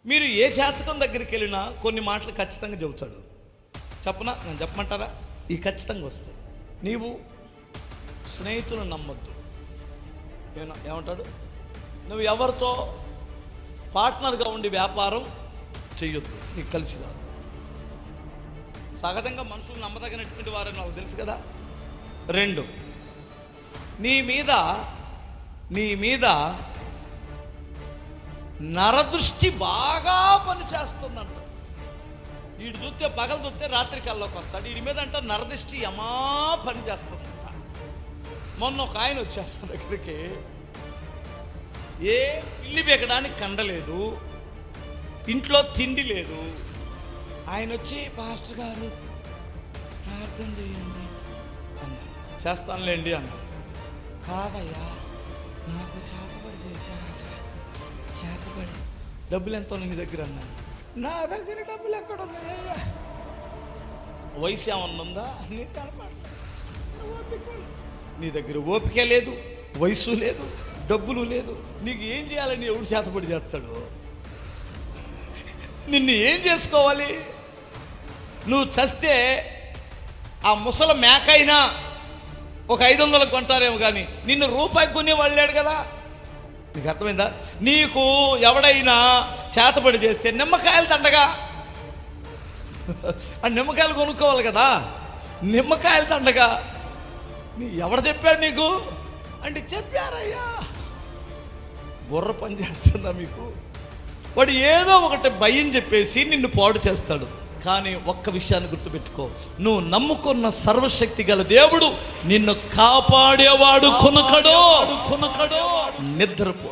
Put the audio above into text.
మీరు ఏ జాతకం దగ్గరికి వెళ్ళినా కొన్ని మాటలు ఖచ్చితంగా చెబుతాడు. చెప్పనా? నేను చెప్పమంటారా? ఈ ఖచ్చితంగా వస్తాయి. నీవు స్నేహితులను నమ్మొద్దు. ఏమంటాడు? నువ్వు ఎవరితో పార్ట్నర్గా ఉండి వ్యాపారం చెయ్యొద్దు, నీకు కలిసిదా. సహజంగా మనుషులు నమ్మదగినటువంటి వారని నాకు తెలుసు కదా. 2, నీ మీద నరదృష్టి బాగా పనిచేస్తుందంట. వీడు చూస్తే పగలు చూస్తే రాత్రి కల్లోకి వస్తాడు. వీడి మీద అంట నరదృష్టి యమా పనిచేస్తుందంట. మొన్న ఒక ఆయన వచ్చాడు నా దగ్గరికి. ఏ పిల్లి బెగడానికి కండలేదు, ఇంట్లో తిండి లేదు. ఆయన వచ్చి, పాస్టర్ గారు ప్రార్థన చేయండి అన్న. చేస్తానులేండి అన్న. కాదయ్యా, నాకు చేతబడి చేశారంట. చేతబడి డబ్బులు ఎంత నీ దగ్గర అన్నాను. నా దగ్గర డబ్బులు ఎక్కడ ఉన్నాయ్యా? వయసు ఏమన్నా ఉందా? నీ నీ దగ్గర ఓపిక లేదు, వయసు లేదు, డబ్బులు లేదు. నీకు ఏం చేయాలని ఎవడు చేతబడి చేస్తాడు? నిన్ను ఏం చేసుకోవాలి? నువ్వు చస్తే ఆ ముసల మేకైనా ఒక 500 కొంటారేమో కానీ నిన్ను రూపాయికి కొనేవాళ్ళు లేడు కదా. నీకు అర్థమైందా? నీకు ఎవడైనా చేతబడి చేస్తే నిమ్మకాయలు దండగా, ఆ నిమ్మకాయలు కొనుక్కోవాలి కదా. నిమ్మకాయలు దండగా ఎవడు చెప్పాడు నీకు అంటే? చెప్పారయ్యా. బుర్ర పని చేస్తుందా మీకు? వాడు ఏదో ఒకటి భయం చెప్పేసి నిన్ను పాడు చేస్తాడు. కానీ ఒక్క విషయాన్ని గుర్తుపెట్టుకో, నువ్వు నమ్ముకున్న సర్వశక్తి గల దేవుడు నిన్ను కాపాడేవాడు కొనుకడో నిద్రపో.